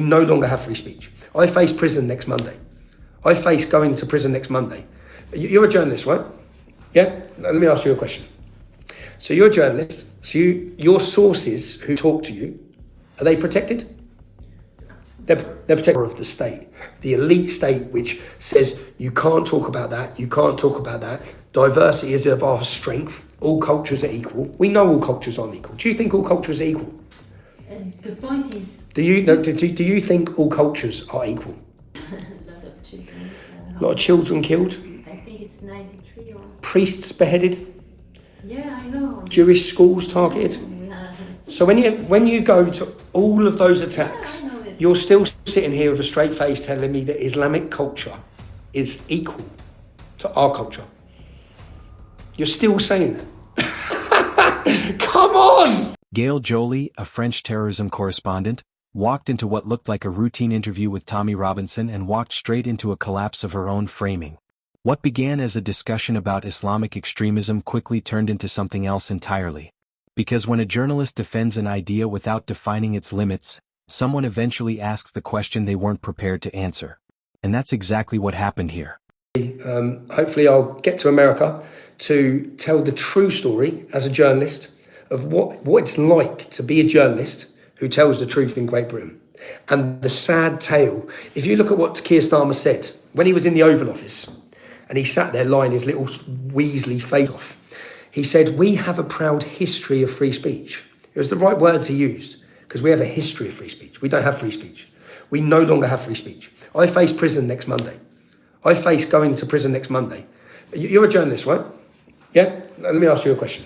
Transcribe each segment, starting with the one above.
no longer have free speech. I face prison next Monday. I face going to prison next Monday. You're a journalist, right? Yeah? Let me ask you a question. So you're a journalist, so your sources who talk to you, are they protected? They're protected of the state, the elite state, which says you can't talk about that, you can't talk about that. Diversity is of our strength. All cultures are equal. We know all cultures aren't equal. Do you think all cultures are equal? The point is... Do you think all cultures are equal? A lot of children. A lot of children killed. I think it's 93 or... Priests beheaded. Yeah, I know. Jewish schools targeted. So when you go to all of those attacks, you're still sitting here with a straight face telling me that Islamic culture is equal to our culture. You're still saying that. Come on! Gail Joly, a French terrorism correspondent, walked into what looked like a routine interview with Tommy Robinson and walked straight into a collapse of her own framing. What began as a discussion about Islamic extremism quickly turned into something else entirely. Because when a journalist defends an idea without defining its limits, someone eventually asks the question they weren't prepared to answer. And that's exactly what happened here. Hopefully I'll get to America to tell the true story as a journalist of what it's like to be a journalist who tells the truth in Great Britain. And the sad tale, if you look at what Keir Starmer said when he was in the Oval Office, and he sat there lying his little Weasley face off, he said, we have a proud history of free speech. It was the right words he used, because we have a history of free speech. We don't have free speech. We no longer have free speech. I face prison next Monday. I face going to prison next Monday. You're a journalist, right? Yeah? Let me ask you a question.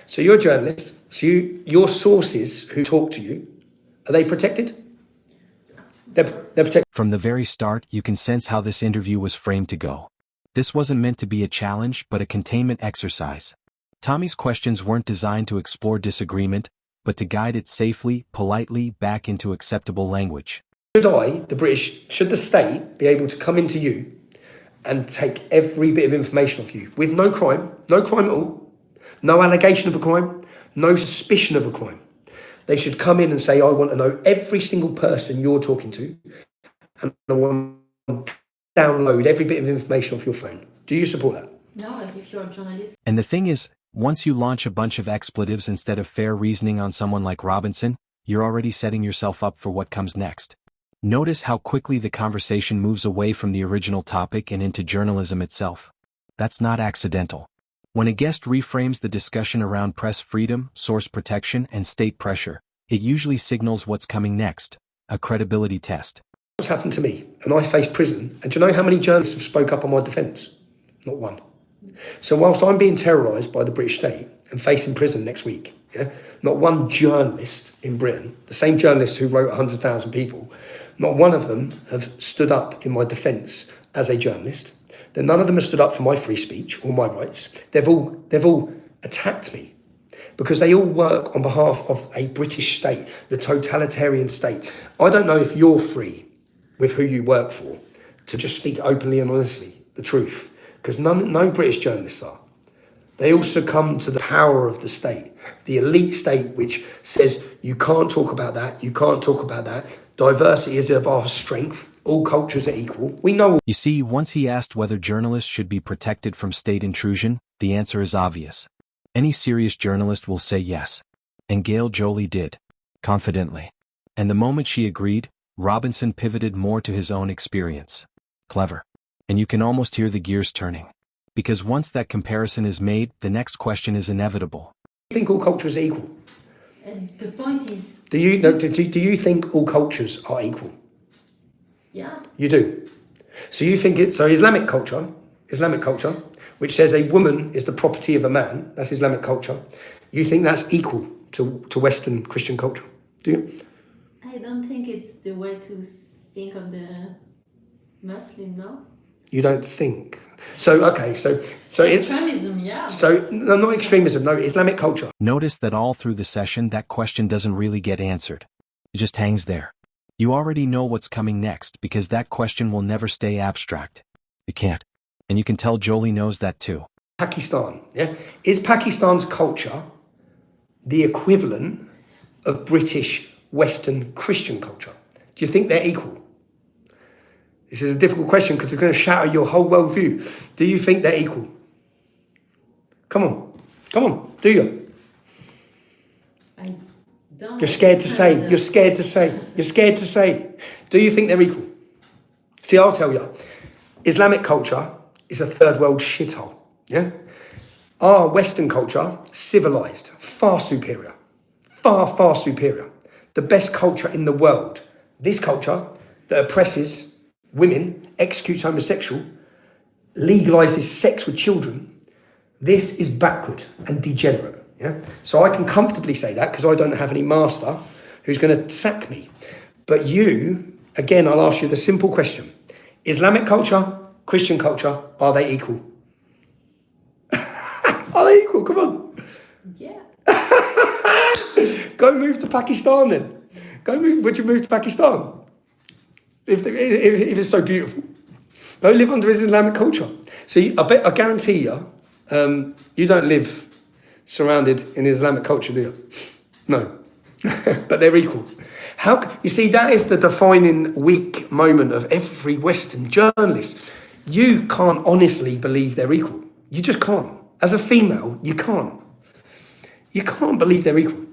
So you're a journalist, so your sources who talk to you, are they protected? They're protected. From the very start, you can sense how this interview was framed to go. This wasn't meant to be a challenge, but a containment exercise. Tommy's questions weren't designed to explore disagreement, but to guide it safely, politely, back into acceptable language. Should the state be able to come into you and take every bit of information off you with no crime at all, no allegation of a crime, no suspicion of a crime? They should come in and say, I want to know every single person you're talking to, and I want to download every bit of information off your phone. Do you support that? No, if you're a journalist. And the thing is, once you launch a bunch of expletives instead of fair reasoning on someone like Robinson, you're already setting yourself up for what comes next. Notice how quickly the conversation moves away from the original topic and into journalism itself. That's not accidental. When a guest reframes the discussion around press freedom, source protection, and state pressure, it usually signals what's coming next, a credibility test. What's happened to me? And I face prison. And do you know how many journalists have spoke up on my defence? Not one. So whilst I'm being terrorised by the British state and facing prison next week, not one journalist in Britain, the same journalists who wrote 100,000 people, not one of them have stood up in my defence as a journalist. Then none of them have stood up for my free speech or my rights. They've all attacked me because they all work on behalf of a British state, the totalitarian state. I don't know if you're free with who you work for to just speak openly and honestly the truth, because no British journalists are. They all succumb to the power of the state, the elite state, which says you can't talk about that, you can't talk about that. Diversity is of our strength. All cultures are equal. We know. You see, once he asked whether journalists should be protected from state intrusion, the answer is obvious. Any serious journalist will say yes. And Gail Joly did. Confidently. And the moment she agreed, Robinson pivoted more to his own experience. Clever. And you can almost hear the gears turning. Because once that comparison is made, the next question is inevitable. Do you think all cultures are equal? And the point is... Do you think all cultures are equal? Yeah. You do. So you think Islamic culture, which says a woman is the property of a man, that's Islamic culture. You think that's equal to Western Christian culture? Do you? I don't think it's the way to think of the Muslim, no? You don't think. So extremism, yeah. So no, not extremism, no, Islamic culture. Notice that all through the session that question doesn't really get answered. It just hangs there. You already know what's coming next because that question will never stay abstract. It can't. And you can tell Joly knows that too. Pakistan, yeah? Is Pakistan's culture the equivalent of British Western Christian culture? Do Do you think they're equal? This is a difficult question because it's going to shatter your whole worldview. Do you think they're equal? Come on, do you? I don't. You're scared to say, you're scared to say, you're scared to say. Do you think they're equal? See, I'll tell you, Islamic culture is a third world shithole, yeah? Our Western culture, civilized, far superior, far superior. The best culture in the world. This culture that oppresses women, executes homosexual, legalizes sex with children, this is backward and degenerate, yeah? So I can comfortably say that because I don't have any master who's going to sack me. But you, again, I'll ask you the simple question. Islamic culture, Christian culture, are they equal? Are they equal? Come on. Yeah. Go move to Pakistan then. Would you move to Pakistan? If it's so beautiful. Go live under Islamic culture. So I guarantee you, you don't live surrounded in Islamic culture, do you? No. But they're equal. You see, that is the defining weak moment of every Western journalist. You can't honestly believe they're equal. You just can't. As a female, you can't. You can't believe they're equal.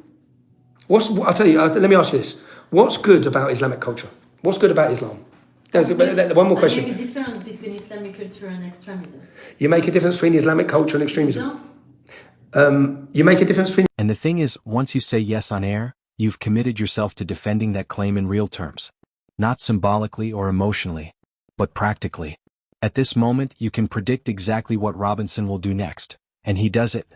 I'll tell you, let me ask you this. What's good about Islamic culture? What's good about Islam? One more question. I make a difference between Islamic culture and extremism. You make a difference between Islamic culture and extremism? You make a difference between... And the thing is, once you say yes on air, you've committed yourself to defending that claim in real terms. Not symbolically or emotionally, but practically. At this moment, you can predict exactly what Robinson will do next. And he does it.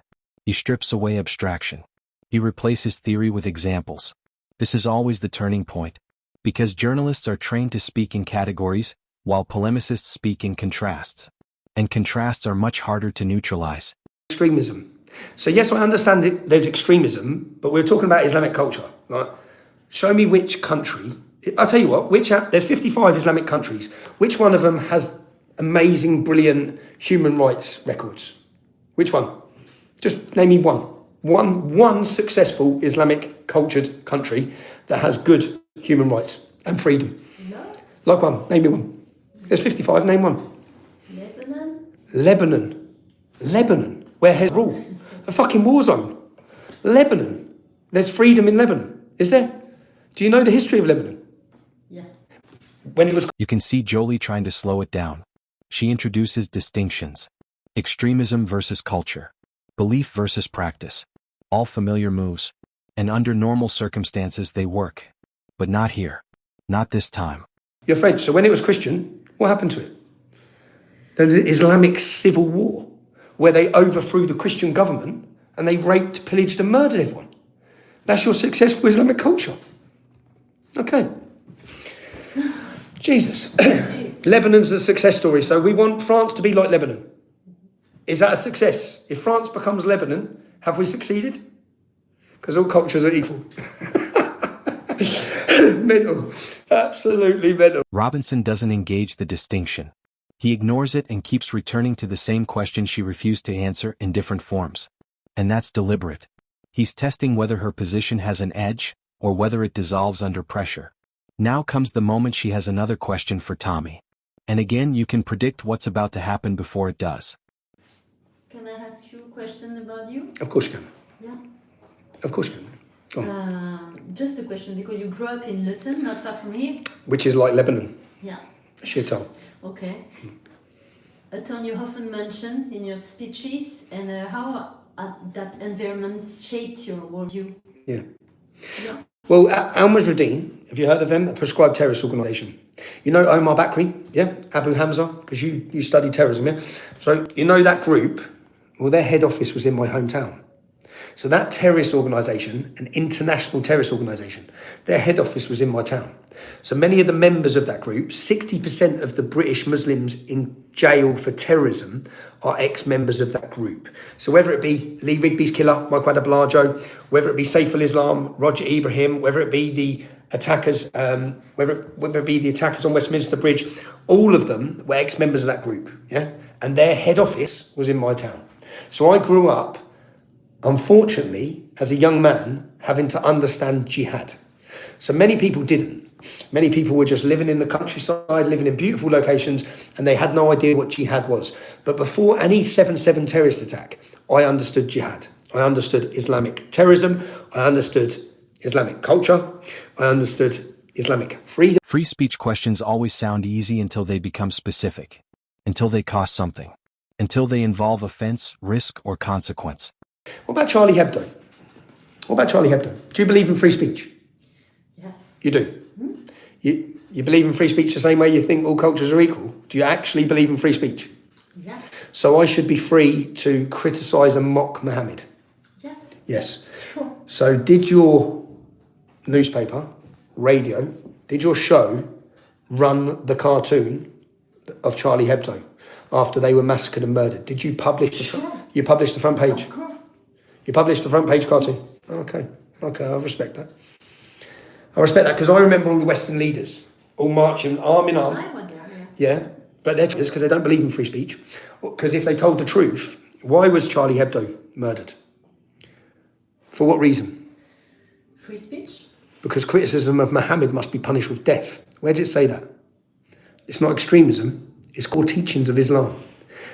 He strips away abstraction. He replaces theory with examples. This is always the turning point. Because journalists are trained to speak in categories, while polemicists speak in contrasts. And contrasts are much harder to neutralize. Extremism. So yes, I understand there's extremism, but we're talking about Islamic culture. Right? Show me which country. I'll tell you what, there's 55 Islamic countries. Which one of them has amazing, brilliant human rights records? Which one? Just name me one. One successful Islamic cultured country that has good human rights and freedom. No. Like one. Name me one. There's 55. Name one. Lebanon. Where has rule? A fucking war zone. Lebanon. There's freedom in Lebanon. Is there? Do you know the history of Lebanon? Yeah. When it was... You can see Jolie trying to slow it down. She introduces distinctions. Extremism versus culture. Belief versus practice. All familiar moves. And under normal circumstances they work. But not here. Not this time. You're French, so when it was Christian, what happened to it? There was an Islamic civil war where they overthrew the Christian government and they raped, pillaged and murdered everyone. That's your successful Islamic culture. Okay. Jesus. Lebanon's a success story, so we want France to be like Lebanon. Is that a success? If France becomes Lebanon, have we succeeded? Because all cultures are equal. Mental. Absolutely mental. Robinson doesn't engage the distinction. He ignores it and keeps returning to the same question she refused to answer in different forms. And that's deliberate. He's testing whether her position has an edge, or whether it dissolves under pressure. Now comes the moment she has another question for Tommy. And again, you can predict what's about to happen before it does. Can I ask you a question about you? Of course you can. Yeah. Of course you can. Go on. Just a question, because you grew up in Luton, not far from here. Which is like Lebanon. Yeah. A shithole. Okay. A town you often mention in your speeches, and how that environment shaped your worldview. Yeah. Yeah. Well, Al-Mujahideen, have you heard of them? A proscribed terrorist organisation. You know Omar Bakri, yeah? Abu Hamza, because you studied terrorism, yeah? So you know that group, well, their head office was in my hometown. So that terrorist organisation, an international terrorist organisation, their head office was in my town. So many of the members of that group, 60% of the British Muslims in jail for terrorism are ex-members of that group. So whether it be Lee Rigby's killer, Michael Adebolajo, whether it be Saif al-Islam, Roger Ibrahim, whether it be the attackers, whether it be the attackers on Westminster Bridge, all of them were ex-members of that group, yeah? And their head office was in my town. So I grew up, unfortunately, as a young man, having to understand jihad. So many people didn't. Many people were just living in the countryside, living in beautiful locations, and they had no idea what jihad was. But before any 7/7 terrorist attack, I understood jihad. I understood Islamic terrorism. I understood Islamic culture. I understood Islamic freedom. Free speech questions always sound easy until they become specific, until they cost something, until they involve offense, risk, or consequence. What about Charlie Hebdo? What about Charlie Hebdo? Do you believe in free speech? Yes. You do? You believe in free speech the same way you think all cultures are equal? Do you actually believe in free speech? Yeah. So I should be free to criticise and mock Muhammad? Yes. Yes. Sure. So did your newspaper, radio, did your show run the cartoon of Charlie Hebdo after they were massacred and murdered? Did you publish the you published the front page? Of course. You published the front page cartoon? Okay, I respect that. I respect that because I remember all the Western leaders all marching arm in arm. I went there, Yeah, but they're because they don't believe in free speech. Because if they told the truth, why was Charlie Hebdo murdered? For what reason? Free speech? Because criticism of Muhammad must be punished with death. Where does it say that? It's not extremism, it's core teachings of Islam.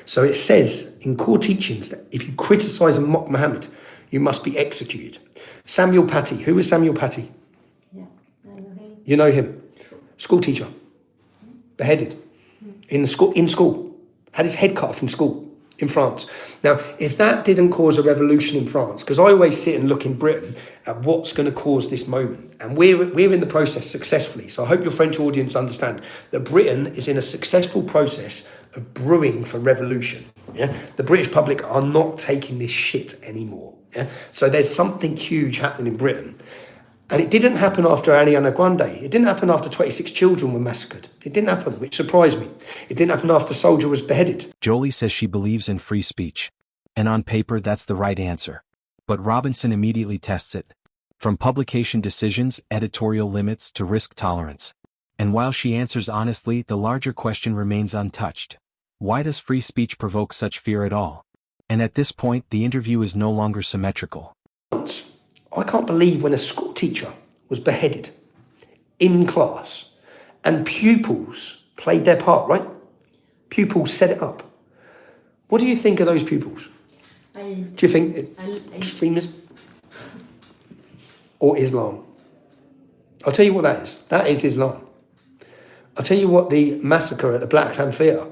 So it says in core teachings that if you criticise and mock Muhammad, you must be executed. Samuel Paty, who was Samuel Paty? Yeah, I know him. You know him? School teacher, beheaded in school, had his head cut off in school in France. Now, if that didn't cause a revolution in France, because I always sit and look in Britain at what's going to cause this moment, and we're in the process successfully. So I hope your French audience understand that Britain is in a successful process of brewing for revolution. Yeah, the British public are not taking this shit anymore. Yeah, so there's something huge happening in Britain. And it didn't happen after Ariana Grande. It didn't happen after 26 children were massacred. It didn't happen, which surprised me. It didn't happen after a soldier was beheaded. Jolie says she believes in free speech. And on paper, that's the right answer. But Robinson immediately tests it. From publication decisions, editorial limits, to risk tolerance. And while she answers honestly, the larger question remains untouched. Why does free speech provoke such fear at all? And at this point, the interview is no longer symmetrical. I can't believe when a school teacher was beheaded in class and pupils played their part, right? Pupils set it up. What do you think of those pupils? Do you think it's extremism or Islam? I'll tell you what that is. That is Islam. I'll tell you what the massacre at the Black Hand Theatre.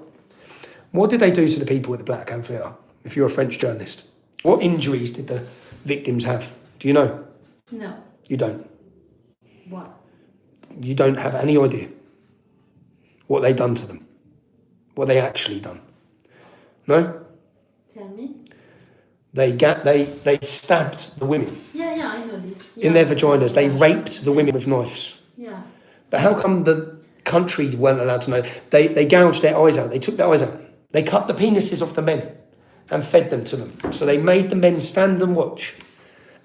What did they do to the people at the Black Hand Theatre, if you're a French journalist? What injuries did the victims have? Do you know? No. You don't. What? You don't have any idea what they done to them. What they actually done. No? Tell me. They stabbed the women. Yeah, I know this. In their vaginas. They raped the women with knives. Yeah. But how come the country weren't allowed to know? They gouged their eyes out. They took their eyes out. They cut the penises off the men and fed them to them. So they made the men stand and watch.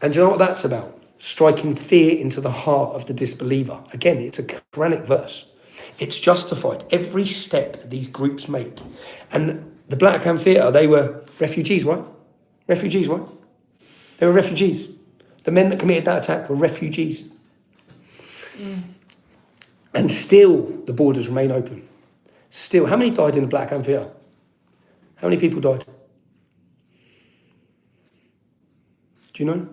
And do you know what that's about? Striking fear into the heart of the disbeliever. Again, it's a Quranic verse. It's justified, every step that these groups make. And the Black Hand Theatre, they were refugees, right? Refugees, right? They were refugees. The men that committed that attack were refugees. And still, the borders remain open. Still, how many died in the Black Hand Theatre? How many people died? Do you know?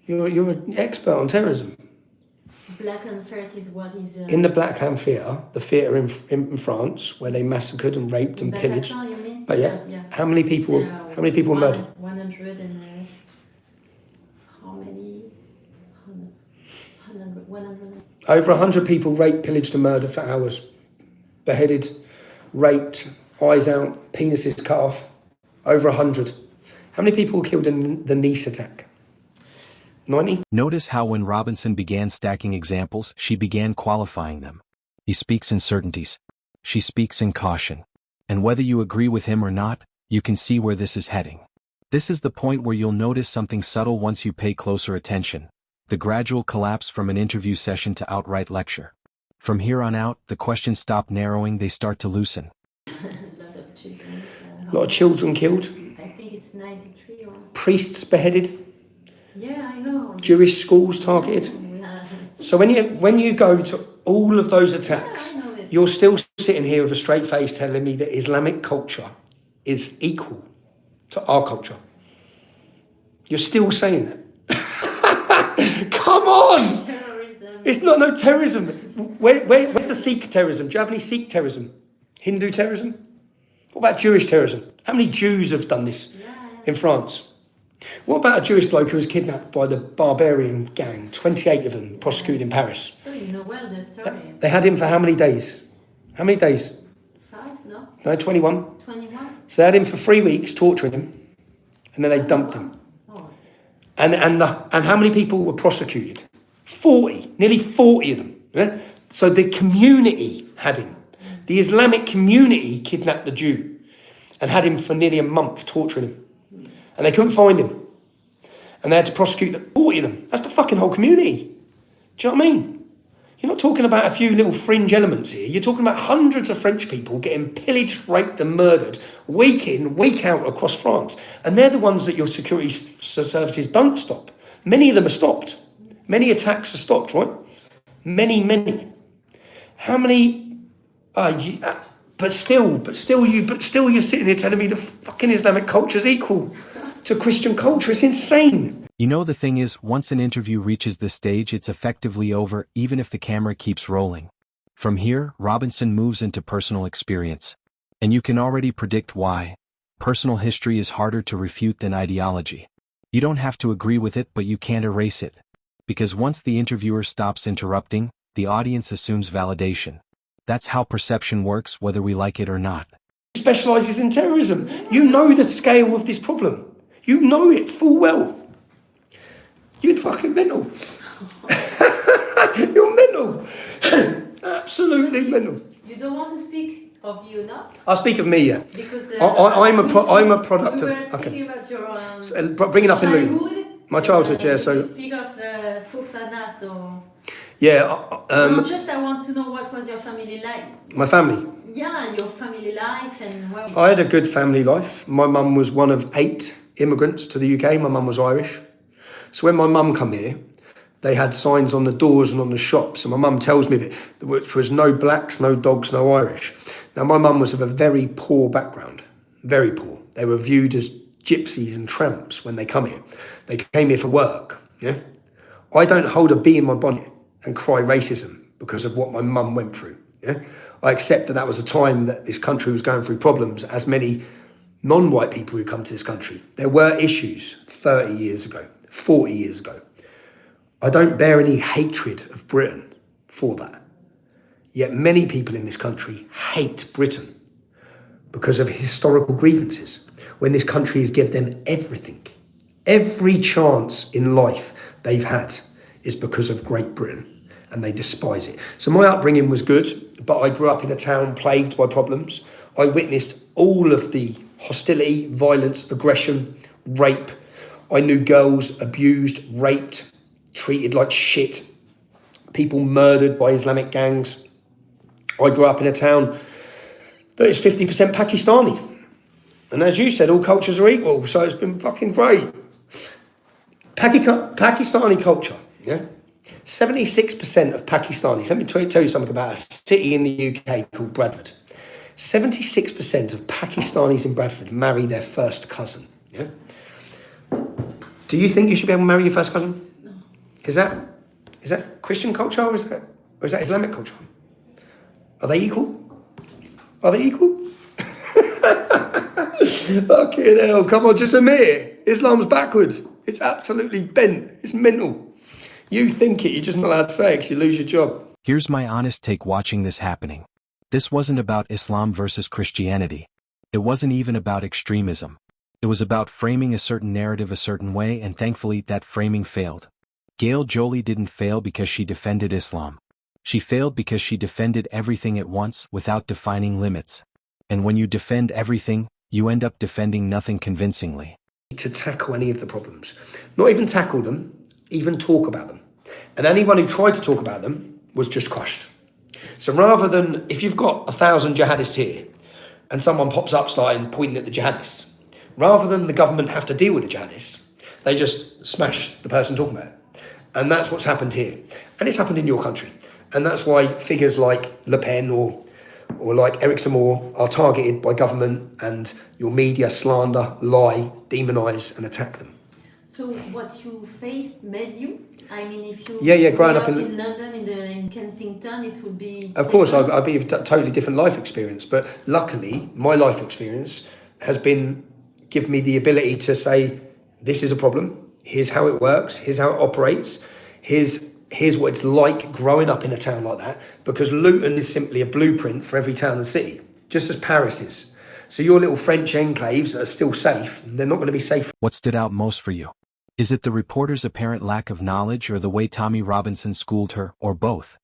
You're an expert on terrorism. Black Hand Theatre is what is... In the Black Hand Theatre, the theatre in France, where they massacred and raped and pillaged. You mean? But yeah. How many people were murdered? 100 and... how many? 100. Over 100 people raped, pillaged and murdered for hours. Beheaded, raped, eyes out, penises cut off. Over 100. How many people were killed in the Nice attack? 90? Notice how when Robinson began stacking examples, she began qualifying them. He speaks in certainties. She speaks in caution. And whether you agree with him or not, you can see where this is heading. This is the point where you'll notice something subtle once you pay closer attention. The gradual collapse from an interview session to outright lecture. From here on out, the questions stop narrowing, they start to loosen. A lot of children. A lot of children killed. I think it's 93 or... Priests beheaded. Yeah, I know. Jewish schools targeted. So when you go to all of those attacks, Yeah, I know it. you're still sitting here with a straight face telling me that Islamic culture is equal to our culture. You're still saying that. Come on! Terrorism. It's not no terrorism. Where's the Sikh terrorism? Do you have any Sikh terrorism? Hindu terrorism? What about Jewish terrorism? How many Jews have done this in France? What about a Jewish bloke who was kidnapped by the barbarian gang? 28 of them prosecuted in Paris. So you know well the story. They had him for how many days? How many days? 5, no? No, 21. 21? So they had him for 3 weeks, torturing him, and then they dumped him. Oh. And how many people were prosecuted? 40, nearly 40 of them. Yeah? So the community had him. The Islamic community kidnapped the Jew and had him for nearly a month, torturing him. And they couldn't find him. And they had to prosecute 40 of them. That's the fucking whole community. Do you know what I mean? You're not talking about a few little fringe elements here. You're talking about hundreds of French people getting pillaged, raped and murdered week in, week out across France. And they're the ones that your security services don't stop. Many of them are stopped. Many attacks are stopped, right? Many. How many... But still you're sitting here telling me the fucking Islamic culture is equal to Christian culture. It's insane. You know, the thing is, once an interview reaches this stage, it's effectively over, even if the camera keeps rolling. From here, Robinson moves into personal experience. And you can already predict why. Personal history is harder to refute than ideology. You don't have to agree with it, but you can't erase it. Because once the interviewer stops interrupting, the audience assumes validation. That's how perception works, whether we like it or not. He specialises in terrorism. You know the scale of this problem. You know it full well. You're fucking mental. You're mental. Absolutely mental. You don't want to speak of you, no? I'll speak of me, yeah. Because I'm a product we of... were speaking about your bring it up in childhood. my childhood, yeah. So You speak of Fofana, so... yeah. I want to know what was your family like. My family. Yeah, your family life and where... I had a good family life. My mum was one of 8 immigrants to the UK. My mum was Irish. So when my mum come here, they had signs on the doors and on the shops. And my mum tells me that which was no blacks, no dogs, no Irish. Now, my mum was of a very poor background, very poor. They were viewed as gypsies and tramps when they come here. They came here for work, yeah? I don't hold a bee in my bonnet and cry racism because of what my mum went through, yeah? I accept that was a time that this country was going through problems, as many non-white people who come to this country. There were issues 30 years ago, 40 years ago. I don't bear any hatred of Britain for that. Yet many people in this country hate Britain because of historical grievances, when this country has given them everything. Every chance in life they've had is because of Great Britain, and they despise it. So my upbringing was good, but I grew up in a town plagued by problems. I witnessed all of the hostility, violence, aggression, rape. I knew girls abused, raped, treated like shit, people murdered by Islamic gangs. I grew up in a town that is 50% Pakistani. And as you said, all cultures are equal, so it's been fucking great. Pakistani culture, yeah? 76% of Pakistanis, let me tell you something about a city in the UK called Bradford. 76% of Pakistanis in Bradford marry their first cousin, yeah? Do you think you should be able to marry your first cousin? No. Is that Christian culture or is that Islamic culture? Are they equal? Are they equal? Fucking hell, come on, just admit it. Islam's backwards. It's absolutely bent. It's mental. You think it, you're just not allowed to say it because you lose your job. Here's my honest take watching this happening. This wasn't about Islam versus Christianity. It wasn't even about extremism. It was about framing a certain narrative a certain way, and thankfully that framing failed. Gail Jolie didn't fail because she defended Islam. She failed because she defended everything at once without defining limits. And when you defend everything, you end up defending nothing convincingly. To tackle any of the problems. Not even tackle them, even talk about them. And anyone who tried to talk about them was just crushed. So rather than, if you've got 1,000 jihadists here, and someone pops up starting pointing at the jihadists, rather than the government have to deal with the jihadists, they just smash the person talking about it. And that's what's happened here. And it's happened in your country. And that's why figures like Le Pen or like Eric Zemmour are targeted by government, and your media slander, lie, demonise and attack them. So what you faced made you? I mean, if you growing up in London, in Kensington, it would be... Of course, I'd be a totally different life experience. But luckily, my life experience has given me the ability to say, this is a problem, here's how it works, here's how it operates, here's what it's like growing up in a town like that, because Luton is simply a blueprint for every town and city, just as Paris is. So your little French enclaves are still safe, they're not going to be safe. What stood out most for you? Is it the reporter's apparent lack of knowledge or the way Tommy Robinson schooled her, or both?